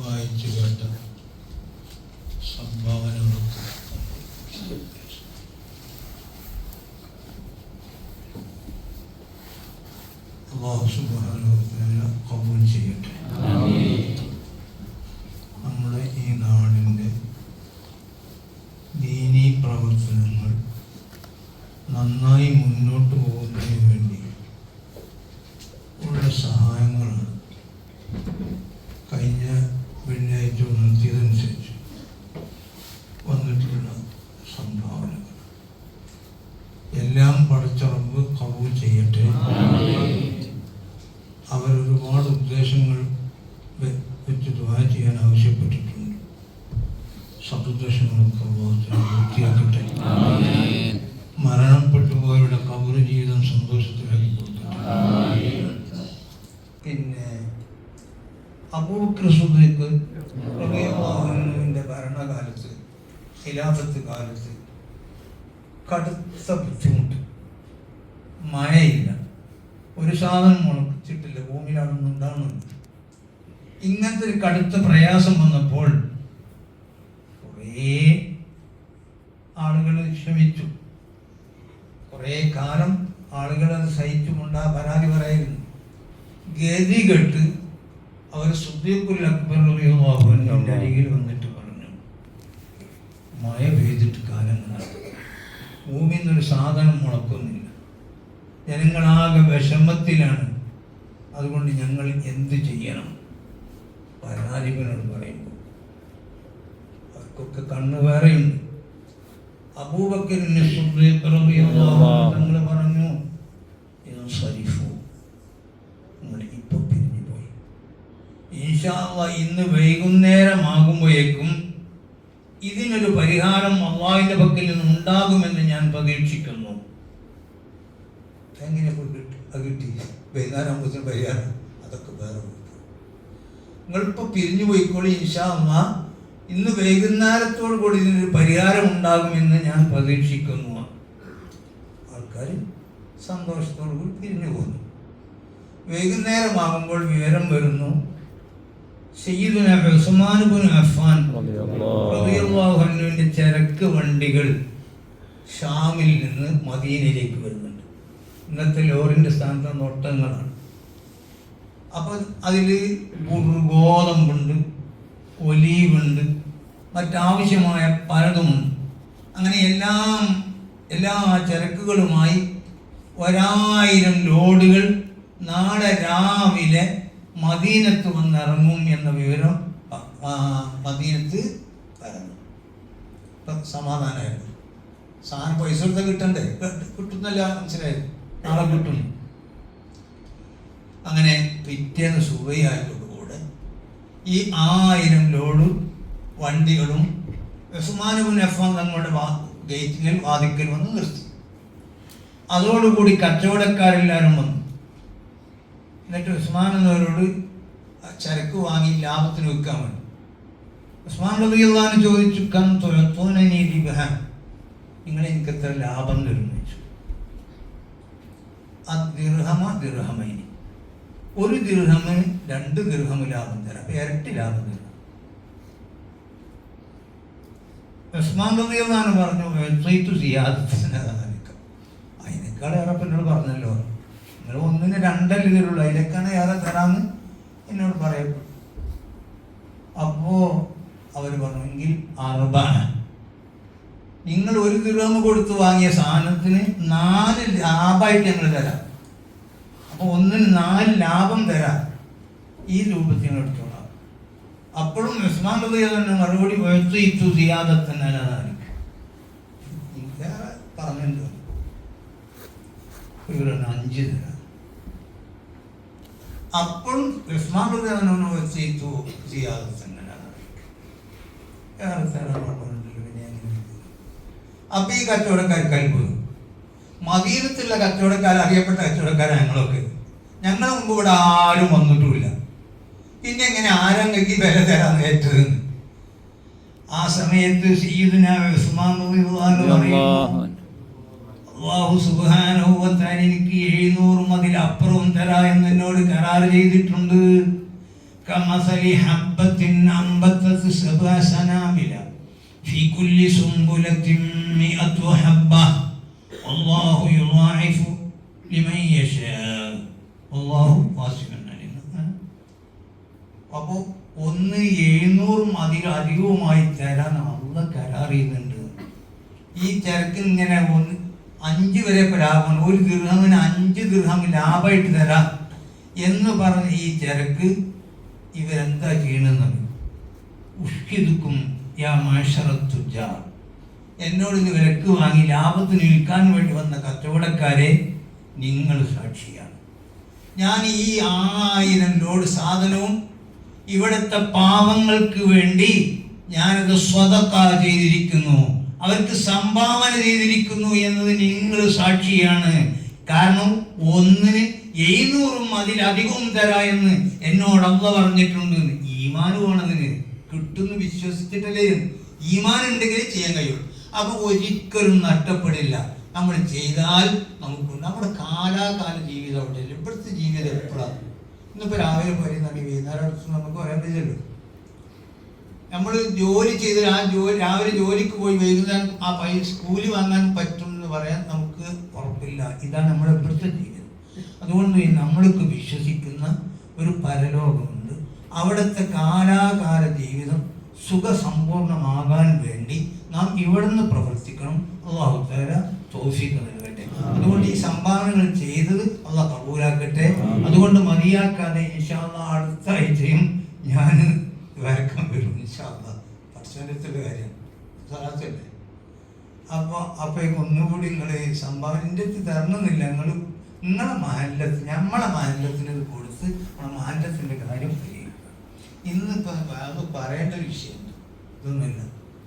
വായിച്ചു കേട്ട സംഭാവനകൾക്ക് അല്ലാഹു സുബ്ഹാനഹു വ തആല ഖബൂൽ ചെയ്യട്ടെ. നമ്മുടെ ഈ നാടിൻ്റെ ദീനീ പ്രവർത്തനങ്ങൾ നന്നായി മുന്നോട്ട് പോകുന്നതിന് വേണ്ടി ഉള്ള സഹായങ്ങളാണ് കഴിഞ്ഞ വെള്ളിയാഴ്ച ഉണർത്തിയതനുസരിച്ച് വന്നിട്ടുള്ള സംഭാവനകൾ. എല്ലാം പടച്ച റബ്ബ് ഖബൂൽ ചെയ്യട്ടെ. അവരൊരുപാട് ഉദ്ദേശങ്ങൾ വെച്ച് ദുആ ചെയ്യാൻ ആവശ്യപ്പെട്ടിട്ടുണ്ട്. സതുദ്ദേശങ്ങളൊക്കെ പൂർത്തിയാക്കട്ടെ. മരണപ്പെട്ടു പോയവരുടെ ഖബർ ജീവിതം സന്തോഷത്തിലാക്കി കൊടുക്കട്ടെ. പിന്നെ അബൂബക്കർ സിദ്ദീഖ് റളിയല്ലാഹു അൻഹുവിന്റെ ഭരണകാലത്ത്, ഖിലാഫത്ത് കാലത്ത് കടുത്ത ബുദ്ധിമുട്ട്, മഴയില്ല, ഒരു സാധനം മുളച്ചിട്ടില്ല, ഭൂമിയിലൊന്നും ഉണ്ടാകുന്നുണ്ട്. ഇങ്ങനത്തെ ഒരു കടുത്ത പ്രയാസം വന്നപ്പോൾ കുറേ ആളുകൾ ശ്രമിച്ചു. കുറേ കാലം ആളുകൾ അത് സഹിച്ചുകൊണ്ടാ പരാതി പറയായിരുന്നു. ഗതികെട്ട് അവർ സിദ്ദീഖുൽ അക്ബർ റളിയല്ലാഹു അൻഹുവിന്റെ അരികിൽ വന്നിട്ട് പറഞ്ഞു, മഴ പെയ്തിട്ട് കാലങ്ങളാണ്, ഭൂമിയിൽ നിന്നൊരു സാധനം മുളക്കുന്നില്ല, ജനങ്ങളാകെ വിഷമത്തിലാണ്, അതുകൊണ്ട് ഞങ്ങൾ എന്ത് ചെയ്യണം? പരാതികളോട് പറയുമ്പോൾ അവർക്കൊക്കെ കണ്ണ് വേറെയുണ്ട്. അബൂബക്കറിന് സിദ്ദീഖ് റളിയല്ലാഹു അൻഹു തങ്ങൾ പറഞ്ഞു, ഇൻസരിഫു, നിങ്ങൾ ഇപ്പൊ പിരിഞ്ഞു പോയി, ഇൻഷാ അല്ലാഹ് ഇന്ന് വൈകുന്നേരമാകുമ്പോഴേക്കും ഇതിനൊരു പരിഹാരം അല്ലാഹുവിന്റെ പക്കൽ നിന്ന് ഉണ്ടാകുമെന്ന് ഞാൻ പ്രതീക്ഷിക്കുന്നു. എങ്ങനെ കിട്ടി? വൈകുന്നേരം ആകുമ്പോഴത്തേനും പരിഹാരം, അതൊക്കെ വേറെ നിങ്ങളിപ്പോൾ പിരിഞ്ഞു പോയിക്കോളി, ഇൻഷാ അല്ലാഹ് ഇന്ന് വൈകുന്നേരത്തോടു കൂടി ഇതിനൊരു പരിഹാരം ഉണ്ടാകുമെന്ന് ഞാൻ പ്രതീക്ഷിക്കുന്നു. ആൾക്കാർ സന്തോഷത്തോടു കൂടി പിരിഞ്ഞു പോകുന്നു. വൈകുന്നേരമാകുമ്പോൾ വിവരം വരുന്നു, സയ്യിദുന ഉസ്മാൻ ഇബ്നു അഫ്ഫാൻ റളിയല്ലാഹു അൻഹുവിന്റെ ചരക്ക് വണ്ടികൾ ഷാമിൽ നിന്ന് മദീനയിലേക്ക് വരുന്നുണ്ട്. ഇന്നത്തെ ലോറിന്റെ സ്ഥാനത്ത് നോട്ടങ്ങളാണ്. അപ്പം അതിൽ ഗോതമ്പുണ്ട്, ഒലീവുണ്ട്, മറ്റാവശ്യമായ പലതുമുണ്ട്. അങ്ങനെ എല്ലാ ചരക്കുകളുമായി 1000 ലോഡുകൾ നാളെ രാവിലെ മദീനത്ത് വന്നിറങ്ങും എന്ന വിവരം മദീനത്ത് പറഞ്ഞു. ഇപ്പം സമാധാനമായിരുന്നു. സാധനം പൈസ കൊടുത്താൽ കിട്ടണ്ടേ? കിട്ടുന്നല്ല, മനസ്സിലായത്, നാളെ കിട്ടും. അങ്ങനെ പിറ്റേന്ന് സുബഹിയായതോടുകൂടെ ഈ 1000 ലോഡ് വണ്ടികളും ഉസ്മാൻ ഇബ്നു അഫ്ഫാൻ തങ്ങളുടെ ഗേറ്റിൽ വാതിക്കൽ വന്ന് നിർത്തി. അതോടുകൂടി കച്ചവടക്കാരെല്ലാവരും വന്നു. എന്നിട്ട് ഉസ്മാൻ എന്നവരോട് ചരക്ക് വാങ്ങി ലാഭത്തിന് വെക്കാൻ വേണ്ടി ഉസ്മാൻ റളിയല്ലാഹു അൻഹു ചോദിച്ചു, കം തുഅതൂനനി റിബഹൻ, നിങ്ങൾ എനിക്ക് എത്ര ലാഭം തരും ചോദിച്ചു. അദ്ദിർഹമ ദിർഹമൈനി, ഒരു ദിർഹമിന് 2 ദിർഹം ലാഭം തരാം, അപ്പം ഇരട്ടി ലാഭം തരാം. ഉസ്മാൻ റളിയല്ലാഹു അൻഹു പറഞ്ഞു, അതിനേക്കാൾ ഏറെ എന്നോട് പറഞ്ഞല്ലോ, നിങ്ങൾ 1-ന് 2 തരുള്ളൂ, അതിലേക്കാണ് ഏറെ തരാമെന്ന് എന്നോട് പറയപ്പെട്ടു. അപ്പോൾ അവർ പറഞ്ഞു, എങ്കിൽ 40, നിങ്ങൾ 1 ദിർഹം കൊടുത്ത് വാങ്ങിയ സാധനത്തിന് 4 ലാഭമായിട്ട് ഞങ്ങൾ തരാം, അപ്പോൾ 1-ന് 4 ലാഭം തരാം, ഈ രൂപത്തിൽ ഞങ്ങൾ എടുത്തോളാം. അപ്പോഴും ഉസ്മാൻ റളിയല്ലാഹു അൻഹു മറുപടി പറഞ്ഞിട്ടുണ്ട്, ഇവരൊന്ന് 5 തരാം. അപ്പോഴും ഉസ്മാൻ റളിയല്ലാഹു അപ്പൊ ഈ കച്ചവടക്കാർ കൽബ്, മദീനത്തുള്ള കച്ചവടക്കാർ, അറിയപ്പെട്ട കച്ചവടക്കാരാണ് ഞങ്ങളൊക്കെ. ഞങ്ങളെ മുമ്പ് ഇവിടെ ആരും വന്നിട്ടുമില്ല, പിന്നെ എങ്ങനെ ആരങ്ങക്ക് വില തരാൻ ഏറ്റത്? ആ സമയത്ത് സയ്യിദുന ഉസ്മാൻ റളിയല്ലാഹു പറയുന്നു, അല്ലാഹു സുബ്ഹാനഹു വ തആല എനിക്ക് 700 അതിലപ്പുറവും തരാ എന്ന് എന്നോട് കരാർ ചെയ്തിട്ടുണ്ട്. കമസലി ഹബ്ബത്തിൻ അംബതത് സബഅ സനാബില ഫീ കുല്ലി സുംബുലത്തിൻ മിഅതു ഹബ്ബ അല്ലാഹു യുളാഇഫു ലിമൻ യശാ അല്ലാഹു വാസിഉൻ അലീം. അപ്പോൾ 700 അതിലധികവുമായി തരാൻ അല്ലാഹു കരാർ ചെയ്യുന്നുണ്ട്. ഈ ചരക്ക് ഇങ്ങനെ 5 വരെ ലാഭമാണ്, 1 ദിർഹമിന് 5 ദിർഹം ലാഭമായിട്ട് തരാം എന്ന് പറഞ്ഞ ഈ ചരക്ക് ഇവരെന്താ ചെയ്യണമെന്നത്? ഉഷ്കിതുക്കും യാ മാശറത്തുജാർ, എന്നോട് ഇത് വിലക്ക് വാങ്ങി ലാഭത്തിന് വിൽക്കാൻ വേണ്ടി വന്ന കച്ചവടക്കാരെ നിങ്ങൾ സാക്ഷിയാണ്. ഞാൻ ഈ 1000 ലോഡ് സാധനവും ഇവിടുത്തെ പാവങ്ങൾക്ക് വേണ്ടി ഞാനത് സ്വതക്ക ചെയ്തിരിക്കുന്നു, അവർക്ക് സംഭാവന ചെയ്തിരിക്കുന്നു എന്നത് നിങ്ങൾ സാക്ഷിയാണ്. കാരണം 1-ന് 700 അതിലധികവും തരാ എന്ന് എന്നോട് അല്ലാഹു പറഞ്ഞിട്ടുണ്ട്. ഈമാൻ വേണതിന് കിട്ടുന്നു വിശ്വസിച്ചിട്ടല്ലേ. ഈമാൻ ഉണ്ടെങ്കിലേ ചെയ്യാൻ കഴിയുള്ളൂ. അപ്പൊ ഒരിക്കലും നഷ്ടപ്പെടില്ല. നമ്മൾ ചെയ്താൽ നമുക്കുണ്ട്. നമ്മുടെ കാലാകാല ജീവിതം അവിടെ ഇല്ല. ഇവിടുത്തെ ജീവിതം എപ്പോഴാണ്? ഇന്നിപ്പോൾ രാവിലെ പോയിരുന്നെങ്കിൽ വൈകുന്നേരം അടുത്ത് നമുക്ക് പറയാൻ പറ്റില്ലല്ലോ. നമ്മൾ ജോലി ചെയ്ത് രാവിലെ ജോലിക്ക് പോയി വൈകുന്നേരം ആ പൈസ കൂലി വാങ്ങാൻ പറ്റും എന്ന് പറയാൻ നമുക്ക് ഉറപ്പില്ല. ഇതാണ് നമ്മുടെ ഇവിടുത്തെ ജീവിതം. അതുകൊണ്ട് നമ്മൾക്ക് വിശ്വസിക്കുന്ന ഒരു പരലോകമുണ്ട്. അവിടുത്തെ കാലാകാല ജീവിതം സുഖസമ്പൂർണമാകാൻ വേണ്ടി നാം ഇവിടുന്ന് പ്രവർത്തിക്കണം. അല്ലാഹു തആല തൗഫീഖ് നൽകട്ടെ. അതുകൊണ്ട് ഈ സംഭാവനകൾ ചെയ്തത് അല്ലാഹു കബൂലാക്കട്ടെ. അതുകൊണ്ട് മതിയാക്കാതെ ഇൻഷാ അല്ലാഹ് അടുത്ത ആഴ്ചയും ഞാൻ വരക്കാൻ വരും ഇൻഷാ അല്ലാഹ്. പഠിച്ചതിൻ്റെ കാര്യം സലാത്തല്ലേ. അപ്പോൾ ഒന്നുകൂടി നിങ്ങൾ സംഭാവന എൻ്റെ അടുത്ത് തരണമെന്നില്ല. നിങ്ങളെ മഹല്ലത്ത് നമ്മളെ മഹല്ലത്തിന് ഇത് കൊടുത്ത് നമ്മളെ മഹല്ലത്തിൻ്റെ കാര്യം പരിഹരിക്കുക. ഇന്നിപ്പോൾ അത് പറയേണ്ട ഒരു വിഷയമുണ്ട്. ഇതൊന്നുമില്ല.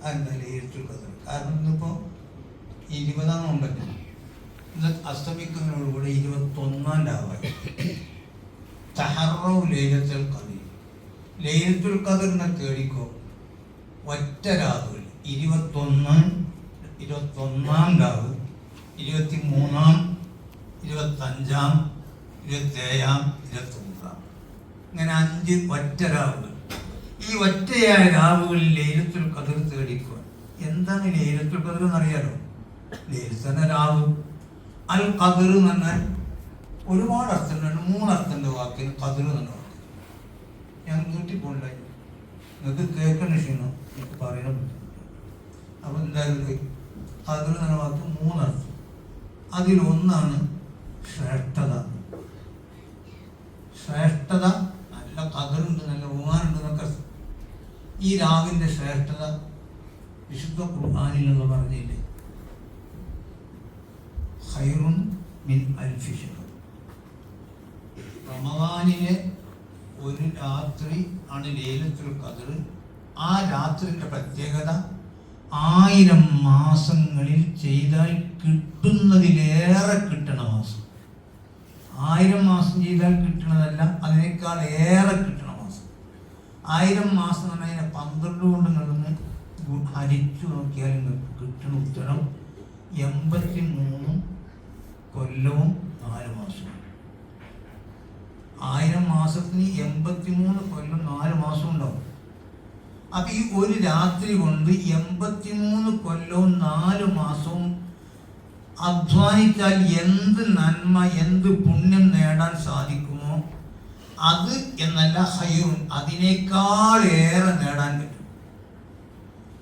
അതെന്തായാലും ഏറ്റെടുക്കുന്നത്. കാരണം ഇന്നിപ്പോൾ 20-ാം നോമ്പല്ലേ. ഇന്ന് അസ്തമിക്കുന്നതിനോടുകൂടെ 21-ാം രാവായി. തഹറൗ ലൈലത്തുൽ ഖദർ. ലൈലത്തുൽ ഖദറിനെ തേടിക്കോ. ഒറ്റ രാവുകൾ 21-ാം രാവ്, 23-ാം, 25-ാം, 27-ാം, 29-ാം, ഇങ്ങനെ 5 ഒറ്റ രാവുകൾ. ഈ ഒറ്റയായ രാവുകളിൽ ലൈലത്തുൽ ഖദർ തേടിക്കുക. എന്താണ് ലൈലത്തുൽ ഖദർ എന്നറിയാലോ? ലൈലത്തുൽ രാവ്. അൽ ഖദർ എന്ന് പറഞ്ഞാൽ ഒരുപാട് അർത്ഥങ്ങളുണ്ട്. 3 അർത്ഥമുണ്ട് വാക്കിന് ഖദർ എന്ന വാക്ക്. ഞാൻ നീട്ടി പോകണ്ടായി, നിങ്ങൾക്ക് കേൾക്കണ ക്ഷീണം എനിക്ക് പറയണം. അപ്പം എന്തായാലും ഖദർ എന്ന വാക്ക് 3 അർത്ഥം. അതിലൊന്നാണ് ശ്രേഷ്ഠത. ശ്രേഷ്ഠത, നല്ല ഖദറുണ്ട്, നല്ല ബഹുമാനുണ്ട് എന്നൊക്കെ. ഈ രാവിൻ്റെ ശ്രേഷ്ഠത വിശുദ്ധ ഖുർആനിൽ എന്ന് പറഞ്ഞില്ലേ, ഖൈറുൻ മിൻ അൽഫി ശഹർ. റമദാനിലെ ഒരു രാത്രി ആണ് ലൈലത്തുൽ ഖദർ. ആ രാത്രിയുടെ പ്രത്യേകത 1000 മാസങ്ങളിൽ ചെയ്താൽ കിട്ടുന്നതിലേറെ കിട്ടണ മാസം. 1000 മാസം ചെയ്താൽ കിട്ടണതല്ല, അതിനേക്കാൾ ഏറെ കിട്ടണ മാസം. 1000 മാസം എന്ന് പറഞ്ഞാൽ 12 കൊണ്ട് നടന്ന് ഹരിച്ചു നോക്കിയാൽ നിങ്ങൾക്ക് കിട്ടണ ഉത്തരം 83 കൊല്ലവും 4 മാസവും. 1000 മാസത്തിന് 83 കൊല്ലം 4 മാസം ഉണ്ടാവും. അപ്പം ഈ ഒരു രാത്രി കൊണ്ട് 83 കൊല്ലവും 4 മാസവും അധ്വാനിച്ചാൽ എന്ത് നന്മ, എന്ത് പുണ്യം നേടാൻ സാധിക്കുമോ അത് എന്നല്ല ഖൈറുൻ, അതിനേക്കാൾ ഏറെ നേടാൻ പറ്റും.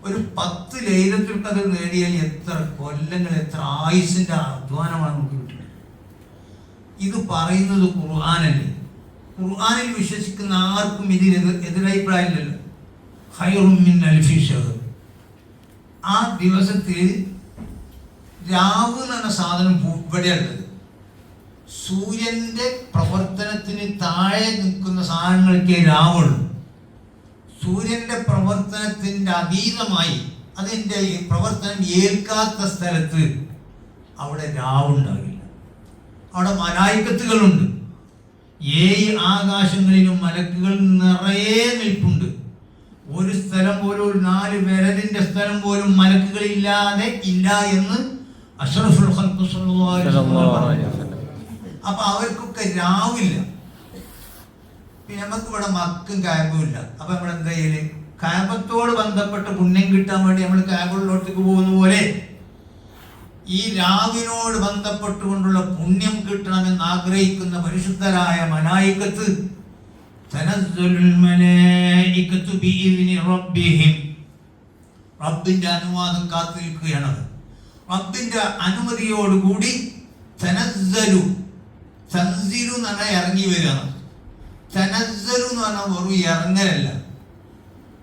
ഒരു 10 ലൈലത്തുൽ ഖദർ നേടിയാൽ എത്ര കൊല്ലങ്ങൾ, എത്ര ആയുസിൻ്റെ അധ്വാനമാണ് നമുക്ക് കിട്ടുന്നത്. ഇത് പറയുന്നത് ഖുർആനല്ലേ. ഖുർആനിൽ വിശ്വസിക്കുന്ന ആർക്കും ഇതിന് എതിരഭിപ്രായമില്ലല്ലോ. ഖൈറുൻ മിൻ അൽഫി ശഹർ. ആ ദിവസത്തിൽ രാവ് എന്ന് പറഞ്ഞ സാധനം ഇവിടെയുള്ളത്. സൂര്യൻ്റെ പ്രവർത്തനത്തിന് താഴെ നിൽക്കുന്ന സാധനങ്ങൾക്കേ രാവുള്ളൂ. സൂര്യൻ്റെ പ്രവർത്തനത്തിൻ്റെ അതീതമായി അതിൻ്റെ പ്രവർത്തനം ഏൽക്കാത്ത സ്ഥലത്ത് അവിടെ രാവുണ്ടാകില്ല. അവിടെ മലായിക്കത്തുകളുണ്ട്. 7 ആകാശങ്ങളിലും മലക്കുകൾ നിറയെ നിൽപ്പുണ്ട്. ഒരു സ്ഥലം പോലും, ഒരു 4 വിരലിന്റെ സ്ഥലം പോലും മലക്കുകൾ ഇല്ലാതെ ഇല്ല എന്ന് അഷ്റഫുൽ ഖൽഖ് സ്വല്ലല്ലാഹു അലൈഹി വസല്ലം. അപ്പൊ അവർക്കൊക്കെ രാവില്ല. പിന്നെ നമുക്ക് ഇവിടെ മക്കും കാബും ഇല്ല. അപ്പൊ നമ്മൾ എന്താ ചെയ്യല്? കാബത്തോട് ബന്ധപ്പെട്ട പുണ്യം കിട്ടാൻ വേണ്ടി നമ്മൾ കാബുകളിലോട്ടേക്ക് പോകുന്ന പോലെ ഈ രാവിനോട് ബന്ധപ്പെട്ടുകൊണ്ടുള്ള പുണ്യം കിട്ടണമെന്ന് ആഗ്രഹിക്കുന്ന പരിശുദ്ധരായ മലായികത്ത് തനസ്സലുൽ മലായികത്തു ബിഇദ്നി റബ്ബിഹിം, റബ്ബിന്റെ അനുവാദം കാത്തു നിൽക്കുകയാണ്. റബ്ബിന്റെ അനുമതിയോടുകൂടി തനസ്സലു, തൻസിലു എന്ന് പറഞ്ഞാൽ ഇറങ്ങി വരികയാണ്. തനസ്സലു എന്ന് പറഞ്ഞാൽ വെറും ഇറങ്ങലല്ല,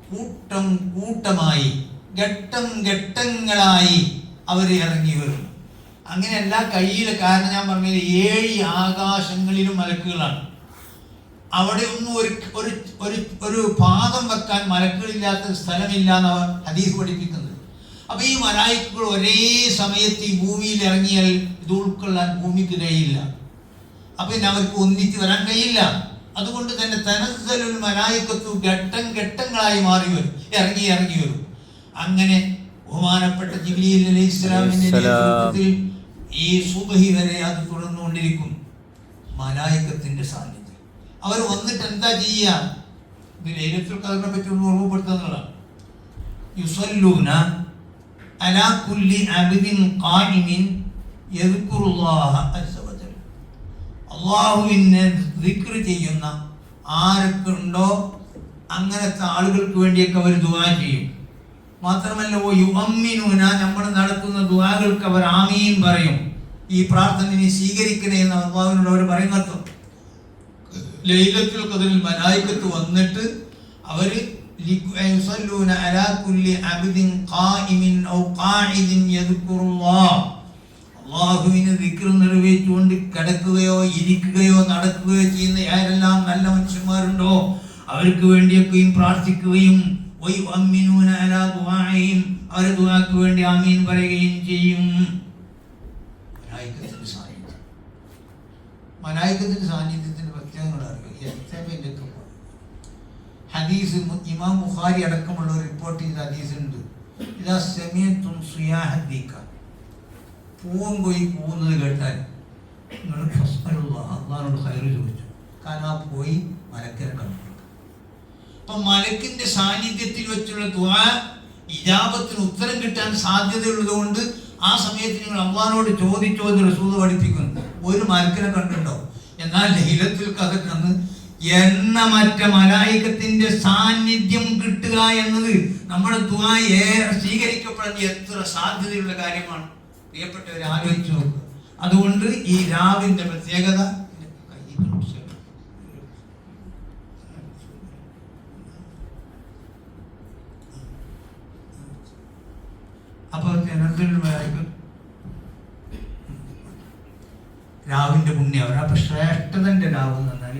കൂട്ടം കൂട്ടമായി ഘട്ടം ഘട്ടങ്ങളായി അവർ ഇറങ്ങി വരും. അങ്ങനെയല്ല കയ്യിലെ, കാരണം ഞാൻ പറഞ്ഞത് 7 ആകാശങ്ങളിലും മലക്കുകളാണ്. അവിടെ ഒന്നും ഒരു പാദം വെക്കാൻ മലക്കുകളില്ലാത്ത സ്ഥലമില്ല എന്നവർ ഹദീസ് പഠിപ്പിക്കുന്നത്. അപ്പൊ ഈ മലായിക്കുകൾ ഒരേ സമയത്ത് ഈ ഭൂമിയിൽ ഇറങ്ങിയാൽ ഇത് ഉൾക്കൊള്ളാൻ ഭൂമിക്ക് കഴിയില്ല. അപ്പൊ പിന്നെ അവർക്ക് ഒന്നിച്ച് വരാൻ കഴിയില്ല. അതുകൊണ്ട് തന്നെ തനസ്സലുൽ മലായികത്തു ഘട്ടം ഘട്ടങ്ങളായി മാറി വരും, ഇറങ്ങി വരും. അങ്ങനെ ബഹുമാനപ്പെട്ട ജിബ്രീൽ അലൈഹിസ്സലാമിന്റെ നേതൃത്വത്തിൽ ഈ സുബ്ഹി വരെ അത് തുടർന്നുകൊണ്ടിരിക്കും. മലായികത്തിന്റെ സാന്നിധ്യം അവർ വന്നിട്ട് എന്താ ചെയ്യുക? ഇത് ലൈലത്തുൽ ഖദ്റിനെ പറ്റി ഒന്ന് ഓർമ്മപ്പെടുത്തുന്നതാണ്. യുസല്ലൂന അലാ കുല്ലി അബ്ദിൻ ഖായിമിൻ യദ്കുറുല്ലാഹ അസ്സ വജൽ. അല്ലാഹുവിനെ ദിക്ർ ചെയ്യുന്ന ആരൊക്കെ ഉണ്ടോ അങ്ങനത്തെ ആളുകൾക്ക് വേണ്ടിയൊക്കെ അവർ ദുആ ചെയ്യും. മാത്രമല്ല യുഅമ്മിനൂന, നമ്മൾ നടത്തുന്ന ദുആകൾക്ക് അവർ ആമീൻ പറയും. ഈ പ്രാർത്ഥനയെ സ്വീകരിക്കണേ എന്ന് അല്ലാഹുവിനോട് അവർ പറയുന്നത്. ലൈലത്തുൽ ഖദ്റിൽ മലായികത്ത് വന്നിട്ട് അവർ യുസല്ലൂന അലാ കുല്ലി അബ്ദിൻ ഖായിമിൻ ഔ ഖാഇദിൻ യദ്കുറുല്ലാഹ്, അല്ലാഹുവിനെ ദിക്ർ നിർവഹിച്ചുകൊണ്ട് കിടക്കുകയോ ഇരിക്കുകയോ നടക്കുകയോ ചെയ്യുന്ന ആരെല്ലാം നല്ല മനുഷ്യന്മാരുണ്ടോ അവർക്ക് വേണ്ടിയൊക്കെയും പ്രാർത്ഥിക്കുകയും വയുഅമ്മിനൂന അലാ ദുആഇഹിം, അവരുടെ ദുആക്ക് വേണ്ടി ആമീൻ പറയുകയും ചെയ്യും. മലായികത്തിന്റെ സാന്നിധ്യത്തിന്റെ പ്രത്യേകങ്ങൾ അറിയുക. ഹദീസ് ഇമാം ബുഖാരി അടക്കമുള്ള റിപ്പോർട്ട് ചെയ്ത ഹദീസ് ഉണ്ട്. ഇതാ സമയത്തും സുയാഹദീക, പൂവൻ പോയി പോകുന്നത് കേട്ടാൽ നിങ്ങൾ അള്ളാഹുവിനോട് ഖൈർ ചോദിച്ചു. കാരണം ആ പോയി മലക്കിനെ കണ്ടു. അപ്പൊ മലക്കിന്റെ സാന്നിധ്യത്തിൽ വെച്ചുള്ള ദുആ ഇജാബത്തിന് ഉത്തരം കിട്ടാൻ സാധ്യതയുള്ളത് കൊണ്ട് ആ സമയത്ത് നിങ്ങൾ അള്ളാഹിനോട് ചോദിച്ചോ എന്ന് റസൂൽ പഠിപ്പിക്കുന്നു. ഒരു മലക്കിനെ കണ്ടുണ്ടോ? എന്നാൽ ലൈലത്തുൽ ഖദ്ർ അന്ന് എണ്ണമറ്റ മലായികത്തിന്റെ സാന്നിധ്യം കിട്ടുക എന്നത് നമ്മുടെ ദുആ ഏറെ സ്വീകരിക്കപ്പെടാൻ എത്ര സാധ്യതയുള്ള കാര്യമാണ്. പ്രിയപ്പെട്ടവരെ ആലോചിച്ചു നോക്കുക. അതുകൊണ്ട് ഈ രാവിന്റെ പ്രത്യേകത അപ്പോൾ രാവിന്റെ പുണ്യം അവരപ്പൊ ശ്രേഷ്ഠതന്റെ രാവ് എന്ന് പറഞ്ഞാൽ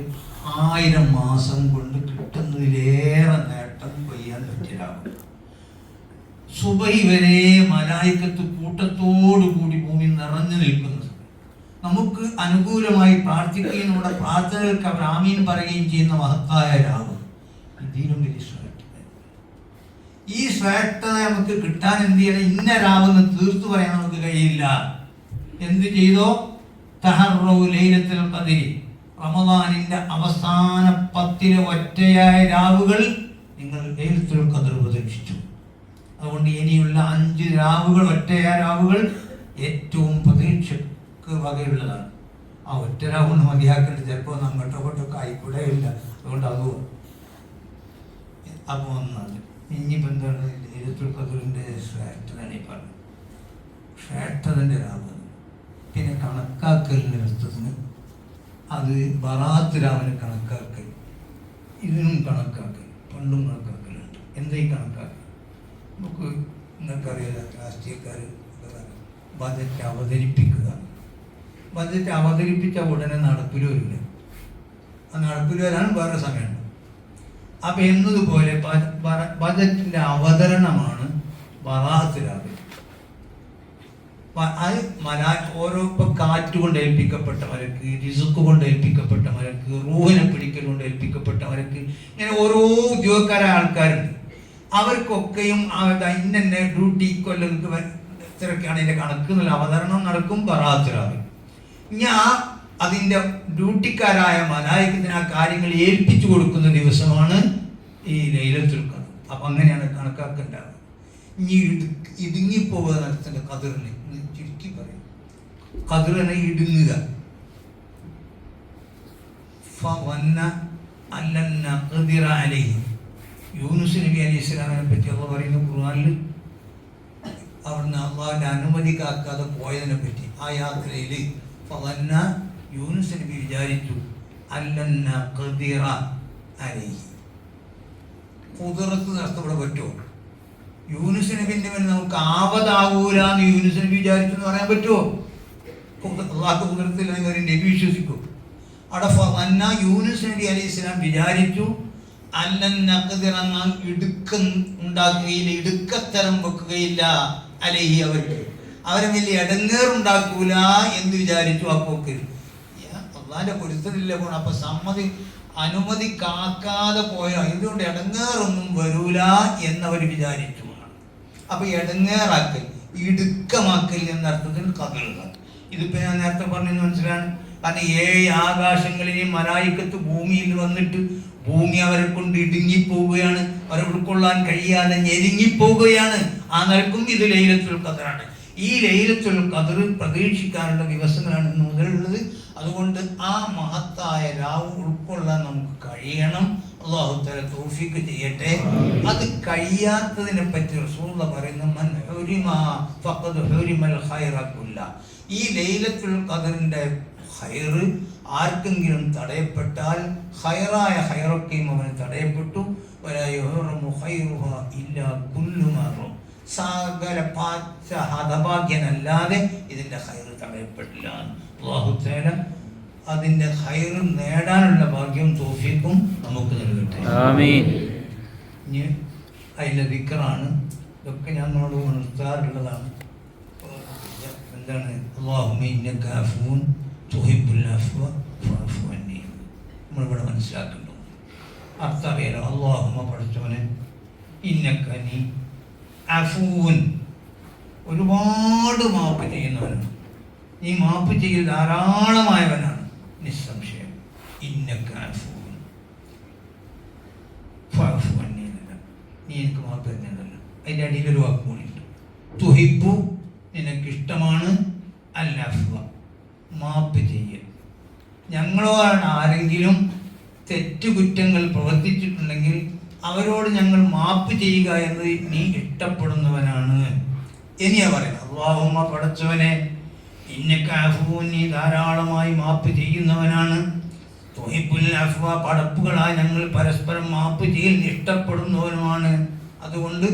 1000 മാസം കൊണ്ട് കിട്ടുന്നതിലേറെ നേട്ടം കൊയ്യാൻ പറ്റിയ രാവ്. സുബഹി വരെ മലായികത്ത് കൂട്ടത്തോടു കൂടി ഭൂമി നിറഞ്ഞു നിൽക്കുന്നത്, നമുക്ക് അനുകൂലമായി പ്രാർത്ഥിക്കുകയും നമ്മുടെ പ്രാർത്ഥനകൾക്ക് അവർ ആമീൻ പറയുകയും ചെയ്യുന്ന മഹത്തായ രാവ്. ഇതിനും വലിയ ശ്രേഷ്ഠത. ഈ ശ്രേഷ്ഠത നമുക്ക് കിട്ടാൻ എന്ത് ചെയ്യണം? ഇന്ന രാവെന്ന് തീർത്തു പറയാൻ നമുക്ക് കഴിയില്ല. എന്ത് ചെയ്തോ? തഹറു ലൈലത്തുൽ ഖദ്രി, റമദാനിന്റെ അവസാന 10 ഒറ്റയായ രാവുകൾ നിങ്ങൾ ലൈലത്തുൽ ഖദ്ർ പ്രതീക്ഷിച്ചു. അതുകൊണ്ട് ഇനിയുള്ള 5 രാവുകൾ, ഒറ്റയായ രാവുകൾ ഏറ്റവും പ്രതീക്ഷക്ക് വകയുള്ളതാണ്. ആ ഒറ്റ രാവുകൊണ്ട് മതിയാക്കേണ്ടത് ചിലപ്പോൾ അങ്ങോട്ടൊക്കെ ആയിക്കൂടെ ഇല്ല. അതുകൊണ്ട് അതും അപ്പോൾ ഒന്നാണ്. ഇനിയിപ്പോൾ എന്താണ് ലൈലത്തുൽ ഖദ്റിന്റെ ശ്രേഷ്ഠതയാണ് ഈ പറഞ്ഞത്. ശ്രേഷ്ഠതന്റെ രാവ്. പിന്നെ കണക്കാക്കലിൻ്റെ അർത്ഥത്തിന് അത് ബറാത്ത് രാവിനെ കണക്കാക്കൽ, ഇതിനും കണക്കാക്കൽ, പണ്ടും കണക്കാക്കലുണ്ട്. എന്തായി കണക്കാക്കൽ? നമുക്ക് നിങ്ങൾക്കറിയാം, രാഷ്ട്രീയക്കാർ ബജറ്റ് അവതരിപ്പിക്കുക. ബജറ്റ് അവതരിപ്പിച്ച ഉടനെ നടപ്പിൽ വരില്ല. ആ നടപ്പിൽ വരാൻ വേറെ സമയമുണ്ട്. അപ്പം എന്നതുപോലെ ബജറ്റിൻ്റെ അവതരണമാണ് ബറാത്ത് രാവിലെ. അത് ഓരോ ഇപ്പം കാറ്റ് കൊണ്ട് ഏൽപ്പിക്കപ്പെട്ട മലക്ക്, റിസുക്ക് കൊണ്ട് ഏൽപ്പിക്കപ്പെട്ട മലക്ക്, റൂഹിനെ പിടിക്കൽ കൊണ്ട് ഏൽപ്പിക്കപ്പെട്ട മലക്ക്, ഇങ്ങനെ ഓരോ ഉദ്യോഗക്കാരായ ആൾക്കാരുണ്ട്. അവർക്കൊക്കെയും ഇന്ന ഡ്യൂട്ടി കൊല്ലം ഇത്രയൊക്കെയാണ് ഇതിൻ്റെ കണക്ക് എന്നുള്ള അവതരണം നടക്കും ബറാത്തിറാവ്. ഞാൻ അതിൻ്റെ ഡ്യൂട്ടിക്കാരായ മലായികത്തിന് ആ കാര്യങ്ങൾ ഏൽപ്പിച്ചു കൊടുക്കുന്ന ദിവസമാണ് ഈ ലൈലത്തുൽ ഖദർ. അപ്പം അങ്ങനെയാണ് കണക്കാക്കേണ്ടത്. ഇനി ഇടുങ്ങിപ്പോവുക നടത്തേണ്ട ഖദറിന് ചുരുക്കി പറയും. ഖദറിനെ ഇടുങ്ങുക. യൂനുസ് നബി അലൈഹി സ്വലാമിനെ പറ്റി അള്ളാഹു പറയുന്ന ഖുർആനിൽ അവിടുന്ന് അള്ളാഹുവിൻ്റെ അനുമതി കാക്കാതെ പോയതിനെ പറ്റി ആ യാത്രയിൽ യൂനുസ് നബി വിചാരിച്ചു അല്ലന്ന ഖദിറ അലൈഹി, ഖുദ്റത്ത് നഷ്ടപ്പെടാൻ പറ്റുമോ? യൂനുസ് നബിന്റെ മേൽ നമുക്ക് ആവതാവൂല എന്ന് യൂനുസ് നബി വിചാരിച്ചു എന്ന് പറയാൻ പറ്റുമോ? അള്ളാഹു ഖുദ്റത്തിൽ ഒരു നബി വിശ്വസിക്കും. അവിടെ യൂനുസ് നബി അലൈഹി സ്വലാം വിചാരിച്ചു അല്ലന്ന ഖദിറ, ഇടുക്കം ഉണ്ടാക്കുകയില്ല, ഇടുക്കത്തരം വെക്കുകയില്ല അലൈഹി, അവരെ വലിയ ഇടങ്ങേറുണ്ടാക്കൂല എന്ന് വിചാരിച്ചു. അപ്പോക്ക് അള്ളാന്റെ പൊരുത്തത്തില്ല പോണം. അപ്പൊ അനുമതി കാക്കാതെ പോയാൽ ഇതുകൊണ്ട് ഇടങ്ങേറൊന്നും വരൂല എന്നവർ വിചാരിച്ചു. അപ്പൊ ഇടങ്ങേറാക്കൽ, ഇടുക്കമാക്കൽ എന്നർത്ഥത്തിൽ കഥകൾ. ഇതിപ്പോ ഞാൻ നേരത്തെ പറഞ്ഞെന്ന് മനസ്സിലാണ്. കാരണം 7 ആകാശങ്ങളിലെയും മലായിക്കത്ത് ഭൂമിയിൽ വന്നിട്ട് ഭൂമി അവരെ കൊണ്ട് ഇടുങ്ങിപ്പോവുകയാണ്, അവരെ ഉൾക്കൊള്ളാൻ കഴിയാതെ ഞെരുങ്ങിപ്പോവുകയാണ്. ആ നിലക്കും ഇത് ലൈലത്തുൽ ഖദറാണ്. ഈ ലൈലത്തുൽ ഖദർ പ്രതീക്ഷിക്കാനുള്ള ദിവസങ്ങളാണ് ഇന്ന് മുതലുള്ളത്. അതുകൊണ്ട് ആ മഹത്തായ രാവ് ഉൾക്കൊള്ളാൻ നമുക്ക് കഴിയണം. അല്ലാഹു തആല തൗഫീഖ് ചെയ്യട്ടെ. അത് കഴിയാത്തതിനെ പറ്റി റസൂലുള്ളാഹി പറയുന്നു, മൻ ഹുരിമ ഫഖദ് ഹുരിമൽ ഖൈറ കുല്ല. ഈ ലൈലത്തുൽ ഖദറിന്റെ ഖൈർ ആർക്കെങ്കിലും തടയപ്പെട്ടാൽ ഖൈറായ ഖൈറൊക്കെയും അവന് തടയപ്പെട്ടു. വലാ യുഹറമു ഖൈറുഹാ ഇല്ലാ കുല്ലു മറും, സകല പാച്ച ഹതഭാഗ്യനല്ലാതെ ഇതിന്റെ ഖൈർ തടയപ്പെട്ടില്ല. അല്ലാഹു തആല അതിന്റെ ഖൈർ നേടാനുള്ള ഭാഗ്യം തൗഫീഖും നമുക്ക് നൽകട്ടെ. ആമീൻ. ഇനി അതിന്റെ ദിക്റാണ്. ഇതൊക്കെ ഞങ്ങളോട് ഉണർത്താറുള്ളതാണ്. എന്താണ്? അല്ലാഹുമ്മ ഇന്നക അഫൂൻ തുഹിബ്ബുൽ അഫ്വ ഫഅഫു അന്നി. നമ്മളിവിടെ മനസ്സിലാക്കുന്നു. അർത്ഥം അറിയാലോ. അല്ലാഹുമ്മ പഠിച്ചവനെ, ഇന്നക നീ അഫൂൻ, ഒരുപാട് മാപ്പ് ചെയ്യുന്നവനാണ്. നീ മാപ്പ് ചെയ്യൽ ധാരാളമായവനാണ്, നിസ്സംശയം. ഇന്നക അഫൂൻ ഫഅഫു അന്നി എന്നല്ല, നീ എനിക്ക് മാപ്പ് തരുന്നതല്ല. അതിൻ്റെ അടിയിൽ ഒരു വാക്ക് കൂടിയുണ്ട്. തുഹിബ്ബു, നിനക്കിഷ്ടമാണ്, അൽ അഫ്വ, മാപ്പ് ചെയ്യൽ. ഞങ്ങളോടാണ് ആരെങ്കിലും തെറ്റുകുറ്റങ്ങൾ പ്രവർത്തിച്ചിട്ടുണ്ടെങ്കിൽ അവരോട് ഞങ്ങൾ മാപ്പ് ചെയ്യുക എന്നത് നീ ഇഷ്ടപ്പെടുന്നവനാണ്. ഇനിയാ പറയുന്നത്, അല്ലാഹുമ്മ പടച്ചവനെ, ഇന്നക അഫൂൻ, നീ ധാരാളമായി മാപ്പ് ചെയ്യുന്നവനാണ്. തുഹിബ്ബുൽ അഫ്വ, പടപ്പുകളായി ഞങ്ങൾ പരസ്പരം മാപ്പ് ചെയ്യൽ ഇഷ്ടപ്പെടുന്നവനുമാണ്. അതുകൊണ്ട്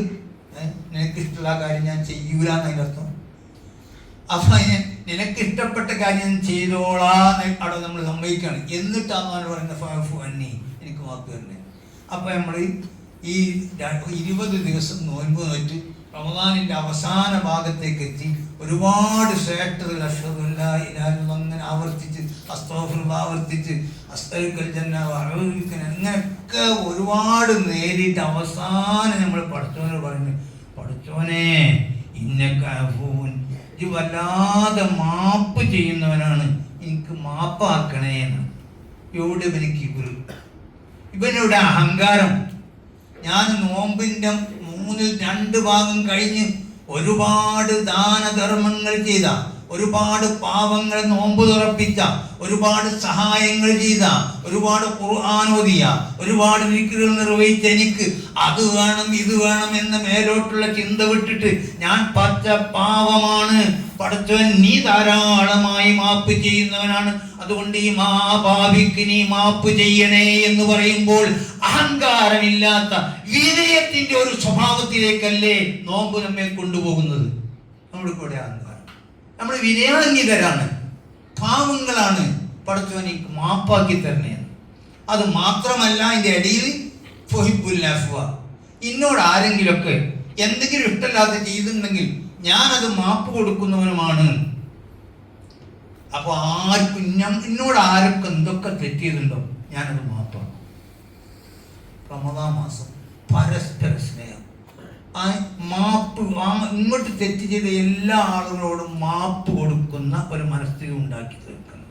നിനക്കിഷ്ടമുള്ള കാര്യം ഞാൻ ചെയ്യൂല എന്നതിനർത്ഥം. അപ്പൊ നിനക്ക് ഇഷ്ടപ്പെട്ട കാര്യം ചെയ്തോളാൻ അവിടെ നമ്മൾ സമ്മതിക്കുകയാണ്. എന്നിട്ടാണ് പറയുന്നത് ഫഅഫു അന്നി, എനിക്ക് മാപ്പ് തരണേ. അപ്പം നമ്മൾ ഈ 20 ദിവസം നോൻപ് നോറ്റ് റമദാനിൻ്റെ അവസാന ഭാഗത്തേക്ക് എത്തി. ഒരുപാട് ശ്രേഷ്ഠതകൾ അഷ്ഹദുല്ല ഇലാഹ അങ്ങനെ ആവർത്തിച്ച്, അസ്തഗ്ഫിറുല്ലാഹ് ആവർത്തിച്ച്, അസ്തഗ്ഫിറുൽ ജന്ന വഅഊദുക അങ്ങനെയൊക്കെ ഒരുപാട് നേരിട്ട് അവസാനം നമ്മൾ പഠിച്ചവനോട് പറഞ്ഞു, പഠിച്ചവനെ ഇന്നക അഫൂൻ, ഇത് വല്ലാതെ മാപ്പ് ചെയ്യുന്നവനാണ്, എനിക്ക് മാപ്പാക്കണേ എന്ന്. എവിടെ ഇവനിക്ക് ഇവനുടെ അഹങ്കാരം. ഞാൻ നോമ്പിൻ്റെ 2 ഭാഗം കഴിഞ്ഞ് ഒരുപാട് ദാനധർമ്മങ്ങൾ ചെയ്ത, ഒരുപാട് പാവങ്ങൾ നോമ്പ് തുറപ്പിച്ച, ഒരുപാട് സഹായങ്ങൾ ചെയ്ത, ഒരുപാട് ഖുർആൻ ഓതിയ, ഒരുപാട് ദിക്റുകൾ നിർവഹിച്ച എനിക്ക് അത് വേണം ഇത് വേണം എന്ന മേലോട്ടുള്ള ചിന്ത വിട്ടിട്ട് ഞാൻ പച്ച പാവമാണ്. പടച്ചവൻ നീ ധാരാളമായി മാപ്പ് ചെയ്യുന്നവനാണ്. അതുകൊണ്ട് ഈ മാപാപിക്ക് നീ മാപ്പ് ചെയ്യണേ എന്ന് പറയുമ്പോൾ അഹങ്കാരമില്ലാത്ത വിനയത്തിന്റെ ഒരു സ്വഭാവത്തിലേക്കല്ലേ നോമ്പ് നമ്മെ കൊണ്ടുപോകുന്നത്. നമ്മുടെ കൂടെ അഹങ്കാരം, നമ്മൾ വിനയാന്വിതരാണ്, പാവങ്ങളാണ്. പടച്ചവൻ എനിക്ക് മാപ്പാക്കി തരണേ. അത് മാത്രമല്ല, അതിൻ്റെ ഇടയിൽ ഫുഹിബ്ബുൽ അഫ്വ, എന്നോട് ആരെങ്കിലുമൊക്കെ എന്തെങ്കിലും ഇഷ്ടമില്ലാത്ത ചെയ്തിട്ടുണ്ടെങ്കിൽ ഞാനത് മാപ്പ് കൊടുക്കുന്നവനുമാണ്. അപ്പോൾ ആർക്കും എന്നോട് ആരൊക്കെ എന്തൊക്കെ തെറ്റിയതുണ്ടോ ഞാനത് മാപ്പാക്കും. റമദാൻ മാസം പരസ്പര സ്നേഹം, മാപ്പ്, ഇങ്ങോട്ട് തെറ്റ് ചെയ്ത എല്ലാ ആളുകളോടും മാപ്പ് കൊടുക്കുന്ന ഒരു മനസ്ഥിതി ഉണ്ടാക്കി തീർക്കണം.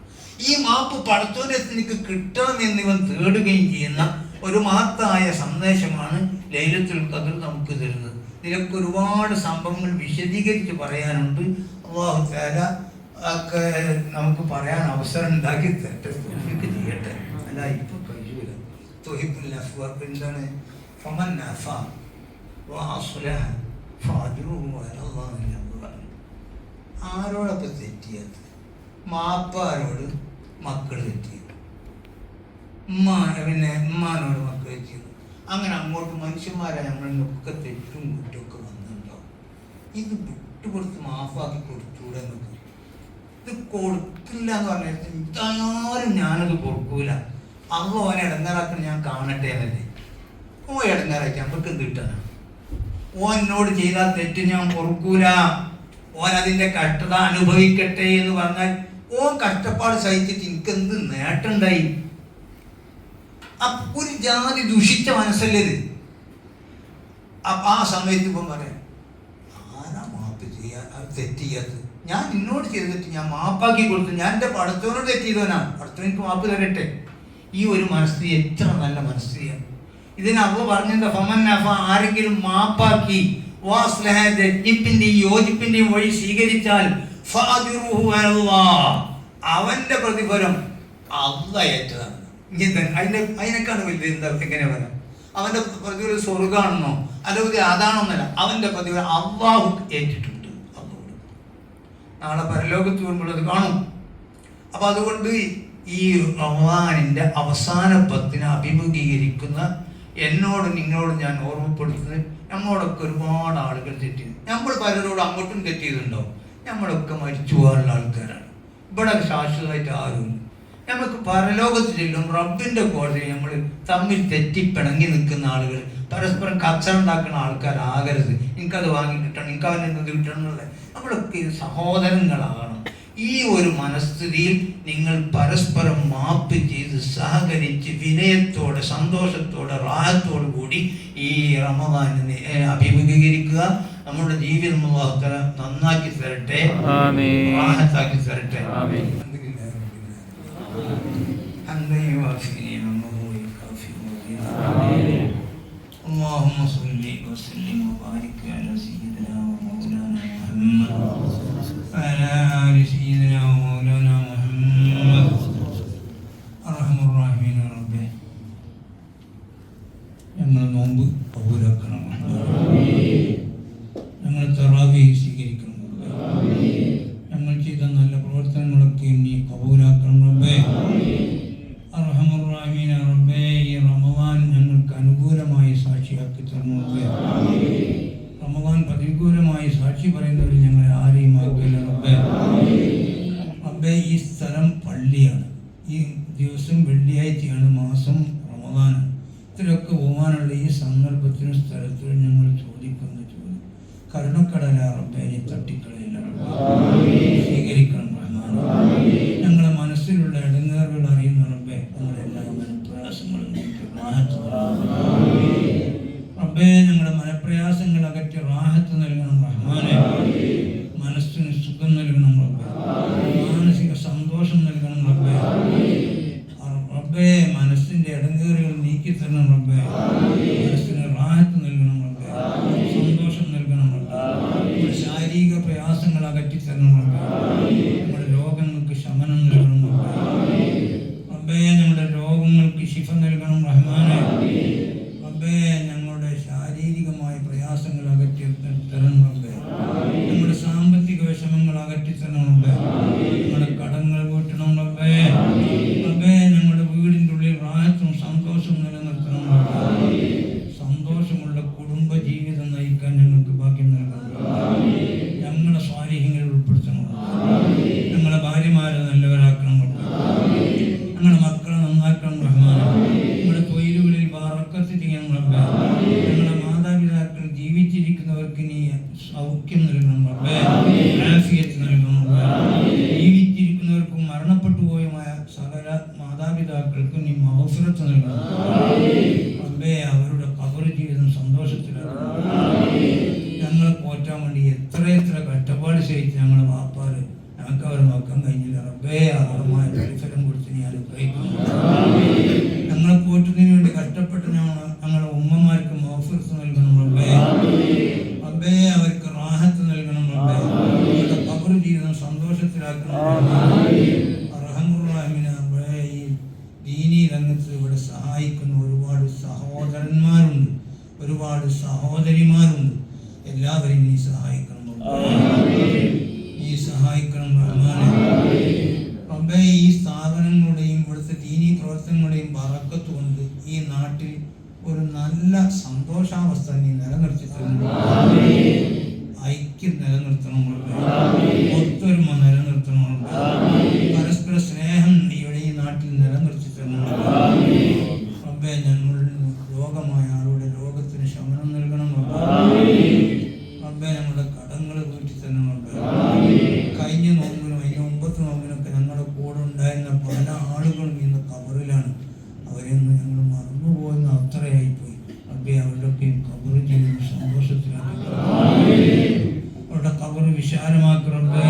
ഈ മാപ്പ് പടച്ചോനെനിക്ക് കിട്ടണമെന്ന് ഇവൻ തേടുകയും ചെയ്യുന്ന ഒരു മഹത്തായ സന്ദേശമാണ് ലൈലത്തുൽ ഖദ്ർ നമുക്ക് തരുന്നത്. ഇതിലൊക്കെ ഒരുപാട് സംഭവങ്ങൾ വിശദീകരിച്ച് പറയാനുണ്ട്. അല്ലാഹു തആല ഒക്കെ നമുക്ക് പറയാൻ അവസരം ഉണ്ടാക്കി തരട്ടെ, ചെയ്യട്ടെ. അല്ല ഇപ്പൊ കഴിയൂല. തുഹിബ്ബുൽ അഫ്വ എന്താണ്? ഫമൻ അഫ വഅസ്ലഹ ഫഅജ്റുഹു അലല്ലാഹി എന്ന് പറഞ്ഞു. ആരോടൊക്കെ തെറ്റിയത്? മാപ്പാരോട് മക്കൾ തെറ്റിയത്, ഉമ്മാനോട് മക്കൾ തെറ്റിയത്. അങ്ങനെ അങ്ങോട്ട് മനുഷ്യന്മാരെ നമ്മളൊക്കെ തെറ്റും കുറ്റമൊക്കെ വന്നിട്ടുണ്ടാവും. ഇത് വിട്ടുകൊടുത്ത് മാഫാക്കി കൊടുത്തൂടെ എന്നൊക്കെ. ഇത് കൊടുക്കില്ല എന്ന് പറഞ്ഞാൽ എന്തായാലും ഞാനത് കൊടുക്കൂല. അമ്മ ഓനെ ഇടങ്ങാറാക്കണം, ഞാൻ കാണട്ടെ എന്നല്ലേ. ഓ ഇടങ്ങാറായിട്ട് നമുക്ക് എന്ത് കിട്ടാനാ? ഓൻ എന്നോട് ചെയ്താൽ തെറ്റ് ഞാൻ പൊറുക്കൂല, ഓൻ അതിൻ്റെ കഷ്ടത അനുഭവിക്കട്ടെ എന്ന് പറഞ്ഞാൽ ഓൻ കഷ്ടപ്പാട് സഹിച്ചിട്ട് എനിക്കെന്ത് നേട്ടമുണ്ടായി? ഒരു ജാതി ദുഷിച്ച മനസ്സല്ലേ ഇത്. അപ്പം ആ സമയത്ത് ഇപ്പം പറയാം, ആരാ മാപ്പ് ചെയ്യാൻ തെറ്റ് ചെയ്യാത്തത്? ഞാൻ നിന്നോട് ചെയ്തിട്ട് ഞാൻ മാപ്പാക്കി കൊടുത്തു, ഞാൻ എൻ്റെ പടത്തോനോട് തെറ്റ് ചെയ്തവനാണ്, പടത്തോൻ എനിക്ക് മാപ്പ് തരട്ടെ. ഈ ഒരു മനസ്ഥിതി എത്ര നല്ല മനസ്ഥിതിയാണ്. ഇതിന് അവ പറഞ്ഞത് ഫമൻ അഫ, ആരെങ്കിലും മാപ്പാക്കി വാസ്ലഹ, തെറ്റിപ്പിന്റെയും യോജിപ്പിന്റെയും വഴി സ്വീകരിച്ചാൽ ഫഅജ്റുഹു അലല്ലാഹ്, അവന്റെ പ്രതിഫലം അല്ലാഹ് ഏറ്റതാണ്. അതിനേക്കാണ് വലുത് എന്താ? എങ്ങനെ പറയാം? അവന്റെ പ്രതിഫലം സ്വർഗാണെന്നോ അല്ലെങ്കിൽ അതാണോന്നല്ല, അവന്റെ പ്രതിഫലം അല്ലാഹു ഏറ്റിട്ടുണ്ട്. അതുകൊണ്ട് നാളെ പരലോകത്ത് വരുമ്പോൾ അത് കാണും. അപ്പൊ അതുകൊണ്ട് ഈ റമദാനിന്റെ അവസാന പത്തിന് അഭിമുഖീകരിക്കുന്ന എന്നോടും നിങ്ങളോടും ഞാൻ ഓർമ്മപ്പെടുത്തുന്നത്, നമ്മളോടൊക്കെ ഒരുപാട് ആളുകൾ തെറ്റി. നമ്മൾ പലരോടും അങ്ങോട്ടും തെറ്റിയതുണ്ടോ? നമ്മളൊക്കെ മരിച്ചു പോകാനുള്ള ആൾക്കാരാണ്. ഇവിടെ ശാശ്വതമായിട്ട് ആരും. നമുക്ക് പരലോകത്ത് ചെല്ലും റബ്ബിന്റെ കോടതിയിൽ നമ്മൾ തമ്മിൽ തെറ്റിപ്പിണങ്ങി നിൽക്കുന്ന ആളുകൾ, പരസ്പരം കച്ചറ ഉണ്ടാക്കുന്ന ആൾക്കാരാകരുത്. എനിക്കത് വാങ്ങി കിട്ടണം, എനിക്ക് അവൻ എന്ത് കിട്ടണം എന്നുള്ളത്. നമ്മളൊക്കെ സഹോദരങ്ങളാകണം. ഈ ഒരു മനസ്ഥിതിയിൽ നിങ്ങൾ പരസ്പരം മാപ്പ് ചെയ്ത് സഹകരിച്ച് വിനയത്തോടെ സന്തോഷത്തോടെ റാഹത്തോടു കൂടി ഈ റമദാനിനെ അഭിമുഖീകരിക്കുക. നമ്മുടെ ജീവിതം അല്ലാഹു തആല നന്നാക്കി തരട്ടെ, റാഹത്താക്കി തരട്ടെ. اللهم صل وسلم وبارك على سيدنا ومولانا محمد وعلى آل سيدنا ومولانا محمد. أرحم الراحمين ربي ഞങ്ങൾ നോമ്പ് കബൂലാക്കണം, ഞങ്ങൾ തറാവീഹ് സ്വീകരിക്കണം, ഞങ്ങൾ ചെയ്ത നല്ല പ്രവർത്തനങ്ങളൊക്കെ നീ കബൂലാക്കണം റബ്ബേ. അർഹമർ റഹീമീൻ റബ്ബേ, ഈ റമദാൻ ഞങ്ങൾക്ക് അനുകൂലമായി സാക്ഷിയാക്കി തരണം റബ്ബേ. റമദാൻ പ്രതികൂലമായി സാക്ഷി പറയുന്നവർ ഞങ്ങൾ ആരെയും ആക്കില്ല റബ്ബേ. റബ്ബേ, ഈ സ്ഥലം പള്ളിയാണ്, ഈ ദിവസം വെള്ളിയാഴ്ചയാണ്, മാസം റമദാൻ. ഇതിലൊക്കെ പോകാനുള്ള ഈ സന്ദർഭത്തിനും സ്ഥലത്തിനും ഞങ്ങൾ ചോദിക്കുന്ന ചോദ്യം കരുണക്കടല റബ്ബേ, നീ തട്ടിക്കളയില്ല റബ്ബേ, സ്വീകരിക്കണം റഹ്മാനേ. ഞങ്ങളെ മനസ്സിലുള്ള ഇടങ്ങേറുകൾ അറിയുന്ന റബ്ബേ, ഞങ്ങളെല്ലാ മനപ്രയാസങ്ങളും റബ്ബേ, ഞങ്ങളുടെ മനപ്രയാസങ്ങൾ അകറ്റി റാഹത്ത് നൽകണം റഹ്മാനേ. മനസ്സിന് സുഖം നൽകണം റബ്ബേ, മാനസിക സന്തോഷം നൽകണം റബ്ബേ. റബ്ബേ, മനസ്സിന്റെ ഇടങ്ങേറുകൾ നീക്കി തരണം റബ്ബേ, മനസ്സിന് റാഹത്ത് നൽകണം റബ്ബേ, സന്തോഷം നൽകണം റബ്ബേ. നമ്മുടെ ശാരീരിക പ്രയാസങ്ങൾ അകറ്റി തരണം റബ്ബേ, നമ്മുടെ രോഗങ്ങൾക്ക് ശമനം നൽകണം റബ്ബേ. റബ്ബേ, ഞങ്ങളുടെ രോഗങ്ങൾക്ക് ശിഫ നൽകണം റഹ്മാനേ. റബ്ബേ, ഞങ്ങളുടെ ശാരീരികമായ പ്രയാസങ്ങൾ അകറ്റി തരണം റബ്ബേ, നമ്മുടെ സാമ്പത്തിക വിഷമങ്ങൾ അകറ്റി തരണം റബ്ബേ, നമ്മുടെ കടങ്ങൾ വീട്ടണം റബ്ബേ. റബ്ബേ, ഞങ്ങളുടെ വീടിൻ്റെ ഉള്ളിൽ റാഹത്തും സന്തോഷവും നിലനിർത്തണം റബ്ബേ. മരണപ്പെട്ടു പോയുമായ സകല മാതാപിതാക്കൾക്ക് നീ മഗ്ഫിറത്ത് നൽകണം റബ്ബേ. അവരുടെ ഖബർ ജീവിതം സന്തോഷത്തിലാക്കണം. ഞങ്ങളെ പോറ്റാൻ വേണ്ടി എത്ര കഷ്ടപ്പാട് സഹിച്ച് ഞങ്ങളെ വാപ്പാറ് ഞങ്ങൾക്ക് അവരെ നോക്കാൻ കഴിഞ്ഞില്ല റബ്ബേ. അർഹമായ പ്രതിഫലം കൊടുത്ത് നീ അനുഗ്രഹിക്കണം. ഞങ്ങളെ പോറ്റുന്നതിന് വേണ്ടി കഷ്ടപ്പെട്ട് ഞങ്ങളുടെ ഉമ്മമാർക്ക് മഗ്ഫിറത്ത് നൽകണം റബ്ബേ. റബ്ബേ അവർക്ക് റാഹത്ത് നൽകണം റബ്ബേ. അവരുടെ ഖബർ ജീവിതം സന്തോഷത്തിലാക്കണം അർഹമുർ-റഹീമീൻ റബ്ബേ. ഈ ദീനീ രംഗത്ത് ഇവിടെ സഹായിക്കുന്ന ഒരുപാട് സഹോദരന്മാരുണ്ട്, ഒരുപാട് സഹോദരിമാരുണ്ട്. എല്ലാവരെയും നീ സഹായിക്കണം നീ സഹായിക്കണം റഹ്മാനെ റബ്ബേ. ഈ സ്ഥാപനങ്ങളുടെയും ഇവിടുത്തെ ദീനീ പ്രവർത്തനങ്ങളുടെയും ബറക്കത്ത് കൊണ്ട് ഈ നാട്ടിൽ ഒരു നല്ല സന്തോഷാവസ്ഥ നീ നിലനിർത്തി തരണം. ഐക്യം നിലനിർത്തണം, ഒത്തൊരുമ നിലനിർത്തണം, പരസ്പര സ്നേഹം ഇവിടെ ഈ നാട്ടിൽ നിലനിർത്തി തരണം റബ്ബേ. ഞങ്ങൾ രോഗമായ ആളുടെ രോഗത്തിന് ശമനം നൽകണം റബ്ബേ. ഞങ്ങളുടെ കടങ്ങൾ വീട്ടി തരണം റബ്ബേ. കഴിഞ്ഞ നോമ്പിനും അതിന് മുമ്പത്തെ നോമ്പിനൊക്കെ ഞങ്ങളുടെ കൂടെ ഉണ്ടായിരുന്ന പല ആളുകളും ഇന്ന് ഖബറിലാണ്. അവരെയൊന്നും ഞങ്ങൾ മറന്നുപോയെന്ന് അത്രയായിപ്പോയി റബ്ബേ. അവരുടെയൊക്കെയും ഖബർ ജീവിതം സന്തോഷത്തിലാക്കി അവരുടെ ഖബർ വിശാലമാക്കി റബ്ബേ.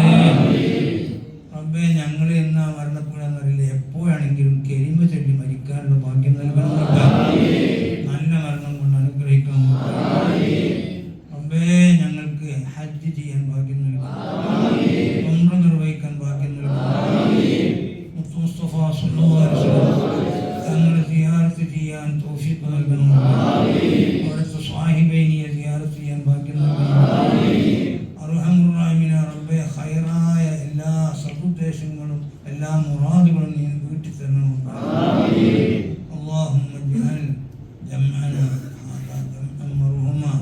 റബ്ബേ ഞങ്ങൾ എന്നാ മരണപ്പെടാന്നറിയില്ല, എപ്പോഴാണെങ്കിലും കെലിമ ചൊല്ലി മരിക്കാനുള്ള ഭാഗ്യം നൽകണം റബ്ബേ. നല്ല മരണം കൊണ്ട് അനുഗ്രഹിക്കണം റബ്ബേ. ഞങ്ങൾക്ക് ഹജ്ജ് ചെയ്യാൻ ഭാഗ്യം നൽകണം, ഉംറ നിർവഹിക്കാൻ ഭാഗ്യം നൽകണം. മുസ്തഫ സല്ലല്ലാഹു അലൈഹി വസല്ലം തങ്ങളെ സിയാറത്ത് ചെയ്യാൻ തൗഫീഖ് നൽകണം. അവിടുത്തെ സ്വാഹിബൈനിയെ സിയാറത്ത് ചെയ്യാൻ ഭാഗ്യം നൽകണം. അർഹമുർ-റഹീമീൻ റബ്ബേ. ഖൈറായ എല്ലാ സദുദ്ദേശങ്ങളും എല്ലാ മുറാദുകളും നീ വീട്ടി തരണം. اللهم اجعل جمعنا هذا جمعا مرحوما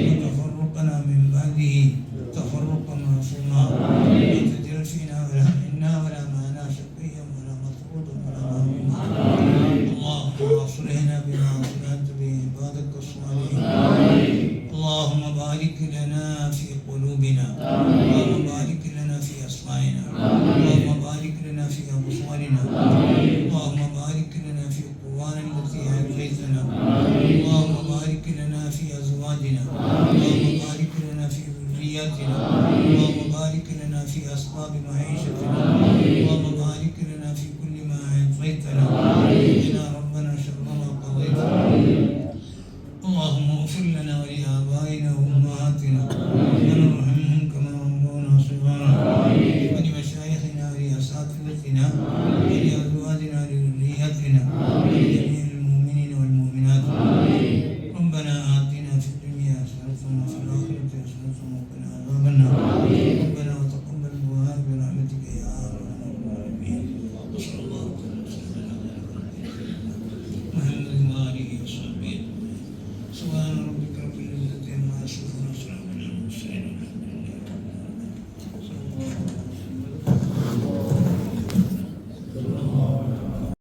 وتفرقنا من بعده تفرقا معصوما لا تجعل فينا ولا منا ولا معنا شقيا ولا مطرودا ولا مهموما. اللهم اصلحنا بما اصلحت به عبادك الصالحين. اللهم بارك لنا في قلوبنا، اللهم بارك لنا في اسماعنا، اللهم بارك لنا في ابصارنا، اللهم بارك لنا في القرآن التي أعطيتنا، اللهم بارك لنا في أزواجنا، اللهم بارك لنا في ذرياتنا، اللهم بارك لنا في أسباب معيشتنا، اللهم بارك لنا في كل ما أعطيتنا. إنا ربنا شر ما قضيت. اللهم اغفر لنا ولآبائنا وأمهاتنا وارحمهم كما ربونا صغارا، ولمشايخنا ولأساتذتنا ولأزواجنا ولذرياتنا ولجميع